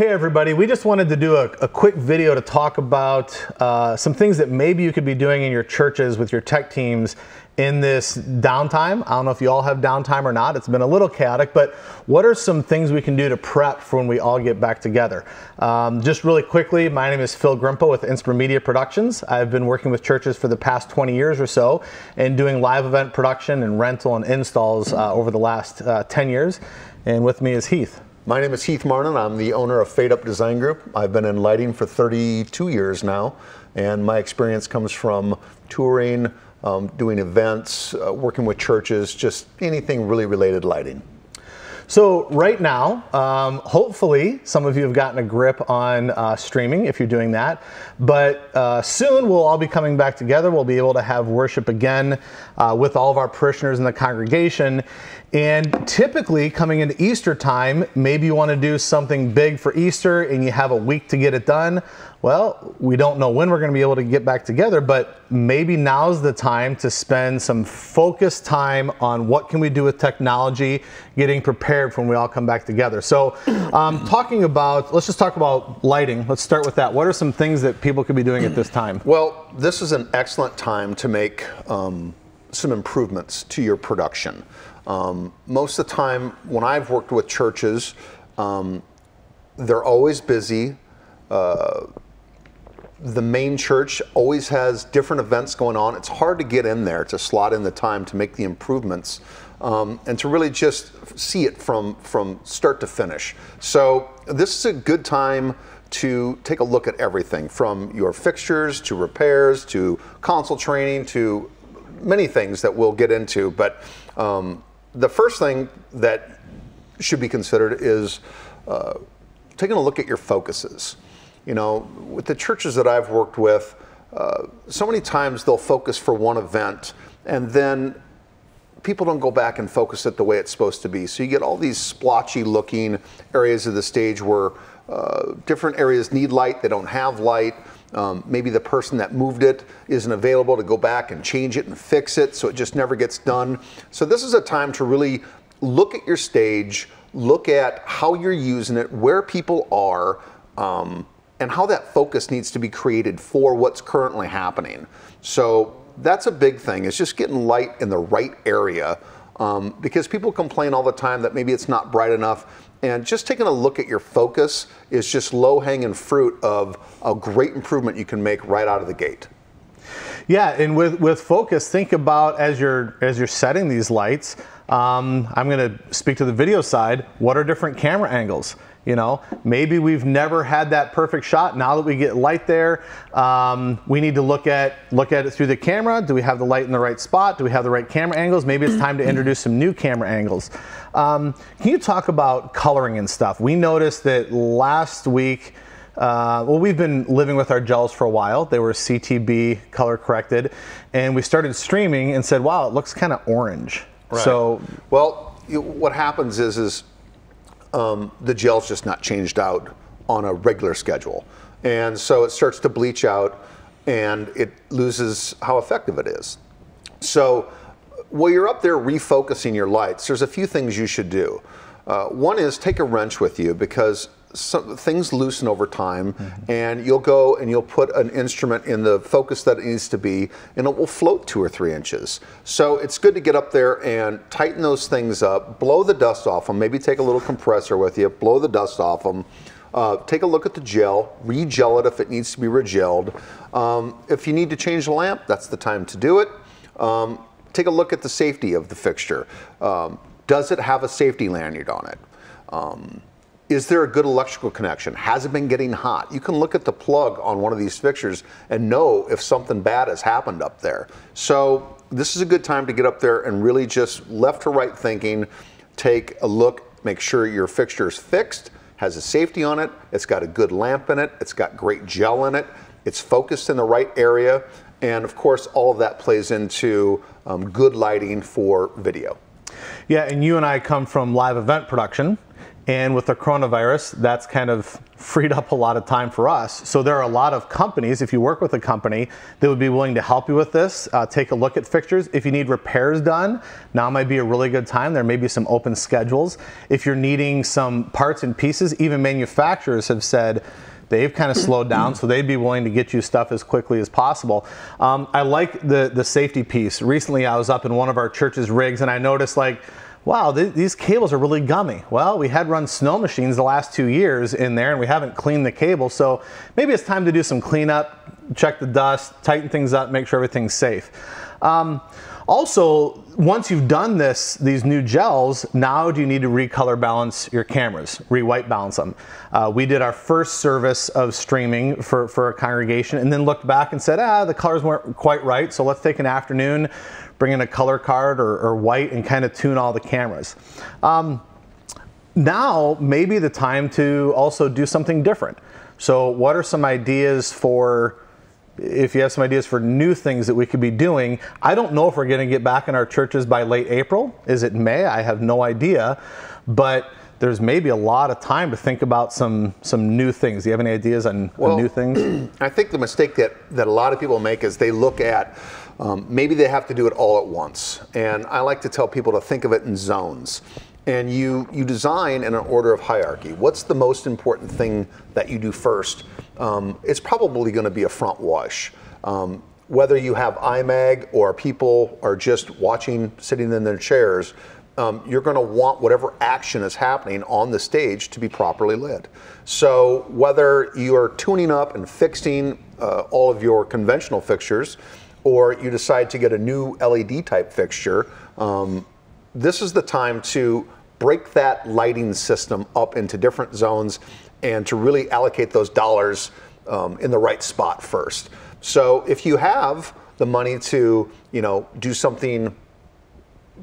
Hey everybody, we just wanted to do a quick video to talk about some things that maybe you could be doing in your churches with your tech teams in this downtime. I don't know if you all have downtime or not. It's been a little chaotic, but what are some things we can do to prep for when we all get back together? Just really quickly, my name is Phil Grimpa with Inspira Media Productions. I've been working with churches for the past 20 years or so and doing live event production and rental and installs over the last 10 years. And with me is Heath. My name is Heath Marnin. I'm the owner of Fade Up Design Group. I've been in lighting for 32 years now, and my experience comes from touring, doing events, working with churches, just anything really related to lighting. So right now, hopefully some of you have gotten a grip on streaming if you're doing that, but soon we'll all be coming back together. We'll be able to have worship again with all of our parishioners in the congregation. And typically coming into Easter time, maybe you want to do something big for Easter and you have a week to get it done. Well, we don't know when we're going to be able to get back together, but maybe now's the time to spend some focused time on what can we do with technology, getting prepared for when we all come back together. So let's just talk about lighting. Let's start with that. What are some things that people could be doing at this time? Well, this is an excellent time to make some improvements to your production. Most of the time when I've worked with churches, they're always busy. The main church always has different events going on. It's hard to get in there to slot in the time to make the improvements and to really just see it from start to finish. So this is a good time to take a look at everything from your fixtures to repairs to console training to many things that we'll get into. But the first thing that should be considered is taking a look at your focuses. You know, with the churches that I've worked with, so many times they'll focus for one event and then people don't go back and focus it the way it's supposed to be. So you get all these splotchy looking areas of the stage where different areas need light, they don't have light. Maybe the person that moved it isn't available to go back and change it and fix it, so it just never gets done. So this is a time to really look at your stage, look at how you're using it, where people are, and how that focus needs to be created for what's currently happening. So that's a big thing, is just getting light in the right area, because people complain all the time that maybe it's not bright enough. And just taking a look at your focus is just low-hanging fruit of a great improvement you can make right out of the gate. Yeah, and with focus, think about as you're setting these lights. I'm going to speak to the video side. What are different camera angles? You know, maybe we've never had that perfect shot. Now that we get light there, we need to look at it through the camera. Do we have the light in the right spot? Do we have the right camera angles? Maybe it's time to introduce some new camera angles. Can you talk about coloring and stuff? We noticed that last week, well, we've been living with our gels for a while. They were CTB color corrected, and we started streaming and said, wow, it looks kind of orange. Right. So, well, what happens is the gel's just not changed out on a regular schedule. And so it starts to bleach out and it loses how effective it is. So while you're up there refocusing your lights, there's a few things you should do. One is take a wrench with you, because things loosen over time, and you'll go and you'll put an instrument in the focus that it needs to be, and it will float 2 or 3 inches. So it's good to get up there and tighten those things up, blow the dust off them, maybe take a little compressor with you, blow the dust off them, take a look at the gel, re-gel it if it needs to be re-gelled. If you need to change the lamp, that's the time to do it. Take a look at the safety of the fixture. Does it have a safety lanyard on it? Is there a good electrical connection? Has it been getting hot? You can look at the plug on one of these fixtures and know if something bad has happened up there. So this is a good time to get up there and really just left to right thinking, take a look, make sure your fixture is fixed, has a safety on it, it's got a good lamp in it, it's got great gel in it, it's focused in the right area, and of course all of that plays into good lighting for video. Yeah, and you and I come from live event production. And with the coronavirus, that's kind of freed up a lot of time for us. So there are a lot of companies, if you work with a company, that would be willing to help you with this. Take a look at fixtures. If you need repairs done, now might be a really good time. There may be some open schedules. If you're needing some parts and pieces, even manufacturers have said they've kind of slowed down, so they'd be willing to get you stuff as quickly as possible. I like the safety piece. Recently, I was up in one of our church's rigs, and I noticed, like, wow, these cables are really gummy. Well, we had run snow machines the last 2 years in there, and we haven't cleaned the cable, so maybe it's time to do some cleanup, check the dust, tighten things up, make sure everything's safe. Also, once you've done these new gels, now do you need to recolor balance your cameras, re-white balance them? We did our first service of streaming for a congregation, and then looked back and said, the colors weren't quite right, so let's take an afternoon, bring in a color card or white, and kind of tune all the cameras. Now may be the time to also do something different. So what are some ideas for, if you have some ideas for new things that we could be doing? I don't know if we're going to get back in our churches by late April. Is it May? I have no idea. But there's maybe a lot of time to think about some new things. Do you have any ideas on new things? I think the mistake that a lot of people make is they look at maybe they have to do it all at once. And I like to tell people to think of it in zones. And you design in an order of hierarchy. What's the most important thing that you do first? It's probably going to be a front wash. Whether you have IMAG or people are just watching, sitting in their chairs, you're going to want whatever action is happening on the stage to be properly lit. So whether you are tuning up and fixing all of your conventional fixtures, or you decide to get a new LED type fixture, this is the time to break that lighting system up into different zones and to really allocate those dollars in the right spot first. So if you have the money to, do something,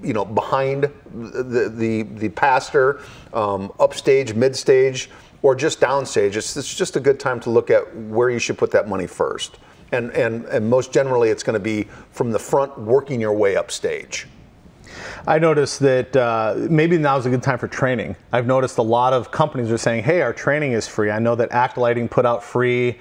behind the pastor, upstage, midstage, or just downstage, it's just a good time to look at where you should put that money first. And most generally, it's going to be from the front, working your way upstage. I noticed that maybe now's a good time for training. I've noticed a lot of companies are saying, hey, our training is free. I know that ACT Lighting put out free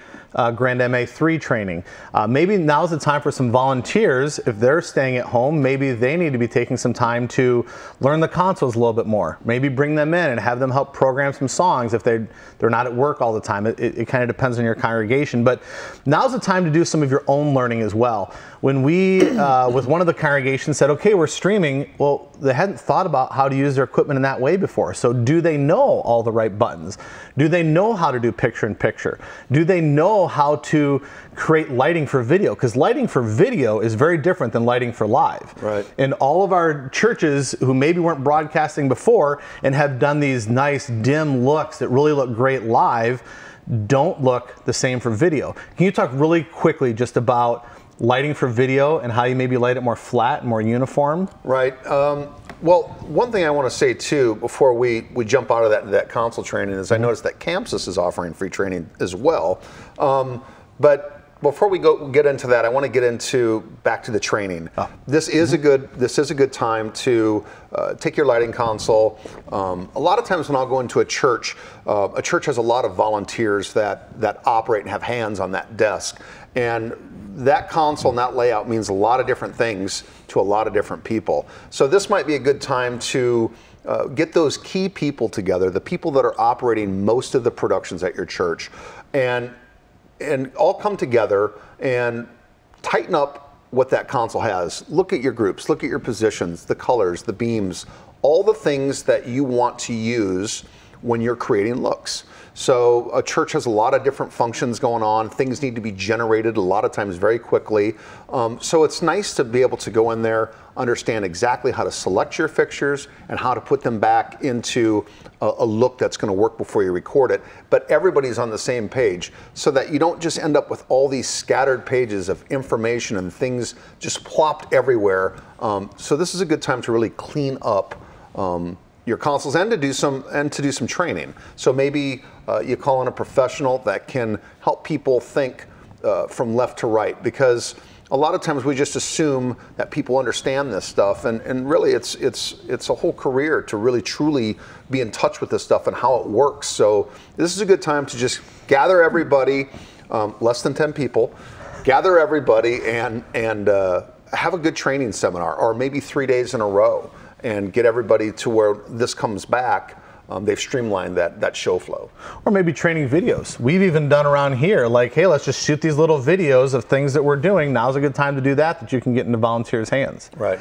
Grand MA3 training. Maybe now's the time for some volunteers. If they're staying at home, maybe they need to be taking some time to learn the consoles a little bit more. Maybe bring them in and have them help program some songs if they're not at work all the time. It kind of depends on your congregation. But now's the time to do some of your own learning as well. When we, with one of the congregations, said, okay, we're streaming, well, they hadn't thought about how to use their equipment in that way before. So do they know all the right buttons? Do they know how to do picture-in-picture? Do they know how to create lighting for video? Because lighting for video is very different than lighting for live. Right. And all of our churches who maybe weren't broadcasting before and have done these nice dim looks that really look great live don't look the same for video. Can you talk really quickly just about lighting for video and how you maybe light it more flat and more uniform? Right. Well, one thing I want to say too before we jump out of that console training is I noticed that Campsys is offering free training as well. But before we get into that, I want to get back to the training. This is a good time to take your lighting console. A lot of times when I'll go into a church has a lot of volunteers that operate and have hands on that desk, and that console and that layout means a lot of different things to a lot of different people. So this might be a good time to get those key people together, the people that are operating most of the productions at your church, and all come together and tighten up what that console has. Look at your groups, look at your positions, the colors, the beams, all the things that you want to use when you're creating looks. So a church has a lot of different functions going on. Things need to be generated a lot of times very quickly. So it's nice to be able to go in there, understand exactly how to select your fixtures and how to put them back into a look that's going to work before you record it. But everybody's on the same page so that you don't just end up with all these scattered pages of information and things just plopped everywhere. So this is a good time to really clean up your consoles and to do some training. So maybe you call in a professional that can help people think from left to right, because a lot of times we just assume that people understand this stuff, and really it's a whole career to really truly be in touch with this stuff and how it works. So this is a good time to just gather everybody, less than 10 people, gather everybody and have a good training seminar, or maybe 3 days in a row, and get everybody to where this comes back. They've streamlined that show flow. Or maybe training videos. We've even done around here, like, hey, let's just shoot these little videos of things that we're doing. Now's a good time to do that you can get into volunteers' hands. Right.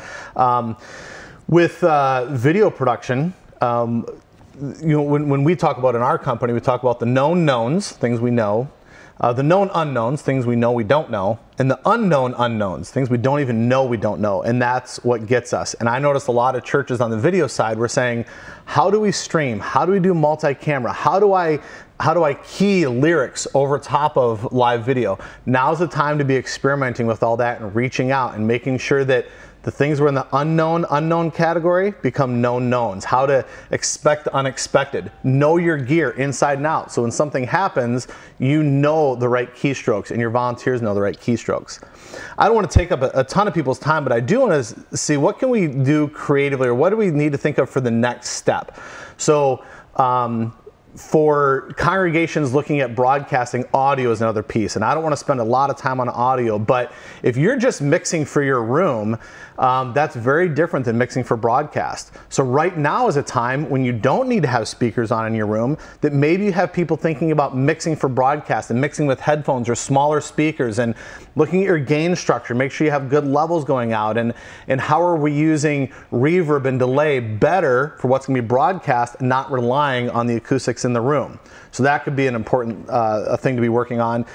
With video production, when we talk about in our company, we talk about the known knowns, things we know, the known unknowns, things we know we don't know, and the unknown unknowns, things we don't even know we don't know, and that's what gets us. And I noticed a lot of churches on the video side were saying, how do we stream? How do we do multi-camera? How do I key lyrics over top of live video? Now's the time to be experimenting with all that and reaching out and making sure that the things were in the unknown category become known knowns. How to expect unexpected. Know your gear inside and out. So when something happens, you know the right keystrokes and your volunteers know the right keystrokes. I don't want to take up a ton of people's time, but I do want to see what can we do creatively, or what do we need to think of for the next step. So for congregations looking at broadcasting, audio is another piece, and I don't want to spend a lot of time on audio, but if you're just mixing for your room, that's very different than mixing for broadcast. So right now is a time when you don't need to have speakers on in your room, that maybe you have people thinking about mixing for broadcast and mixing with headphones or smaller speakers, and looking at your gain structure, make sure you have good levels going out, and how are we using reverb and delay better for what's going to be broadcast, and not relying on the acoustics in the room. So that could be an important thing to be working on.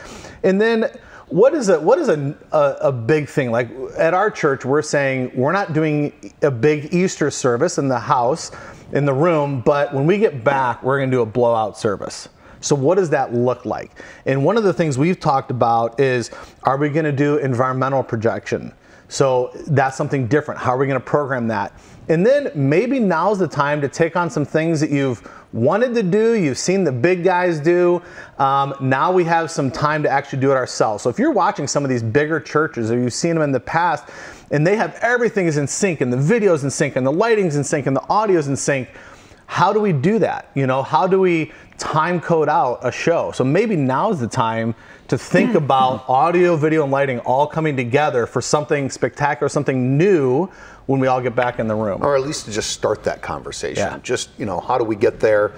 And then what is a big thing? Like at our church, we're saying we're not doing a big Easter service in the house, in the room, but when we get back, we're going to do a blowout service. So what does that look like? And one of the things we've talked about is, are we going to do environmental projection? So that's something different. How are we going to program that? And then maybe now's the time to take on some things that you've wanted to do, you've seen the big guys do. Now we have some time to actually do it ourselves. So if you're watching some of these bigger churches, or you've seen them in the past, and they have everything is in sync, and the video's in sync, and the lighting's in sync, and the audio's in sync, how do we do that? You know, how do we time code out a show? So maybe now's the time to think about audio, video, and lighting all coming together for something spectacular, something new when we all get back in the room. Or at least to just start that conversation. Yeah. Just, how do we get there?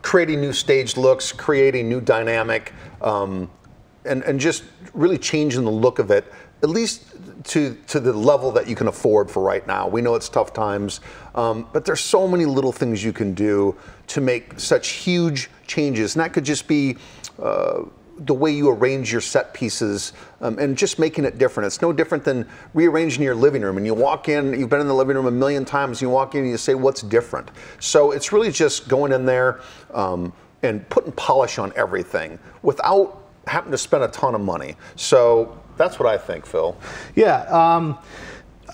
Creating new stage looks, creating new dynamic, and just really changing the look of it, at least to the level that you can afford for right now. We know it's tough times, but there's so many little things you can do to make such huge changes. And that could just be the way you arrange your set pieces, and just making it different. It's no different than rearranging your living room. And you walk in, you've been in the living room a million times, you walk in and you say, what's different? So it's really just going in there and putting polish on everything without having to spend a ton of money. So that's what I think, Phil. Yeah,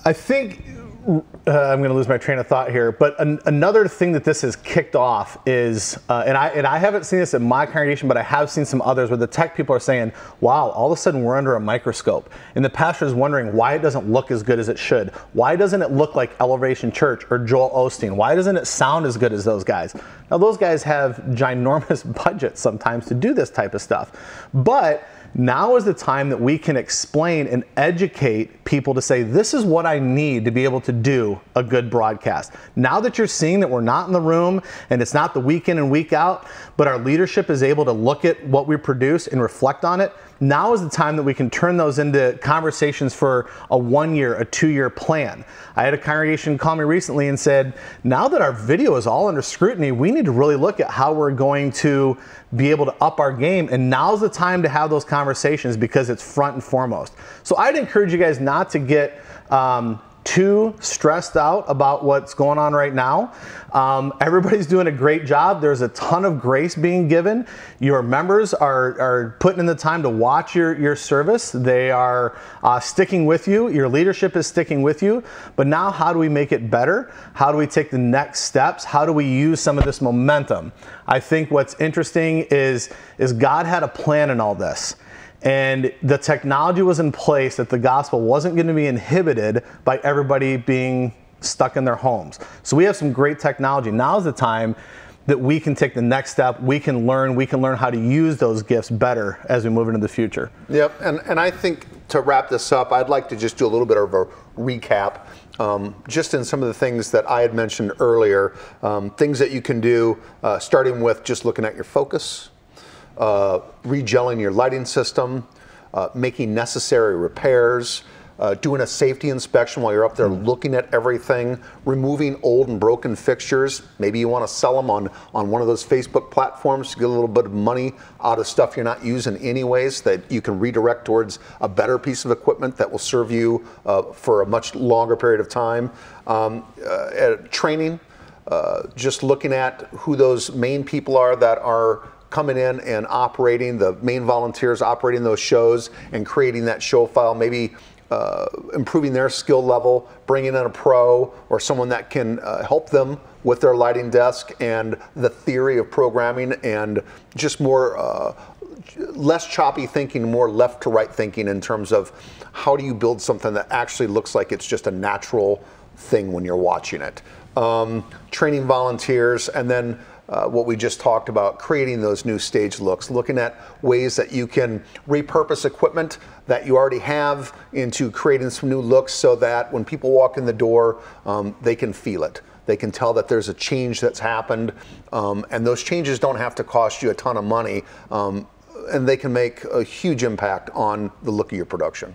I think I'm going to lose my train of thought here, but another thing that this has kicked off is, and I haven't seen this in my congregation, but I have seen some others where the tech people are saying, wow, all of a sudden we're under a microscope. And the pastor is wondering why it doesn't look as good as it should. Why doesn't it look like Elevation Church or Joel Osteen? Why doesn't it sound as good as those guys? Now, those guys have ginormous budgets sometimes to do this type of stuff. But now is the time that we can explain and educate people to say, this is what I need to be able to do a good broadcast. Now that you're seeing that we're not in the room and it's not the week in and week out, but our leadership is able to look at what we produce and reflect on it, now is the time that we can turn those into conversations for a 1 year, a 2 year plan. I had a congregation call me recently and said, now that our video is all under scrutiny, we need to really look at how we're going to be able to up our game. And now's the time to have those conversations because it's front and foremost. So I'd encourage you guys not to get too stressed out about what's going on right now. Everybody's doing a great job. There's a ton of grace being given. Your members are putting in the time to watch your service. They are sticking with you. Your leadership is sticking with you. But now how do we make it better? How do we take the next steps? How do we use some of this momentum? I think what's interesting is God had a plan in all this. And the technology was in place that the gospel wasn't going to be inhibited by everybody being stuck in their homes. So we have some great technology. Now's the time that we can take the next step. We can learn how to use those gifts better as we move into the future. Yep, and I think to wrap this up, I'd like to just do a little bit of a recap, just in some of the things that I had mentioned earlier, things that you can do, starting with just looking at your focus, regelling your lighting system, making necessary repairs, doing a safety inspection while you're up there looking at everything, removing old and broken fixtures. Maybe you want to sell them on one of those Facebook platforms to get a little bit of money out of stuff you're not using anyways that you can redirect towards a better piece of equipment that will serve you for a much longer period of time. Training, just looking at who those main people are that are coming in and operating, the main volunteers operating those shows and creating that show file, maybe improving their skill level, bringing in a pro or someone that can help them with their lighting desk and the theory of programming, and just more less choppy thinking, more left to right thinking in terms of how do you build something that actually looks like it's just a natural thing when you're watching it. Training volunteers, and then what we just talked about, creating those new stage looks, looking at ways that you can repurpose equipment that you already have into creating some new looks so that when people walk in the door, they can feel it. They can tell that there's a change that's happened, and those changes don't have to cost you a ton of money, and they can make a huge impact on the look of your production.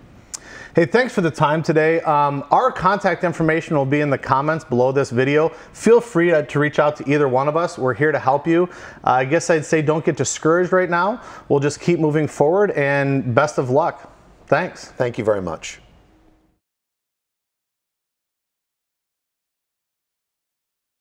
Hey, thanks for the time today. Our contact information will be in the comments below this video. Feel free to reach out to either one of us. We're here to help you. I guess I'd say don't get discouraged right now. We'll just keep moving forward, and best of luck. Thanks. Thank you very much.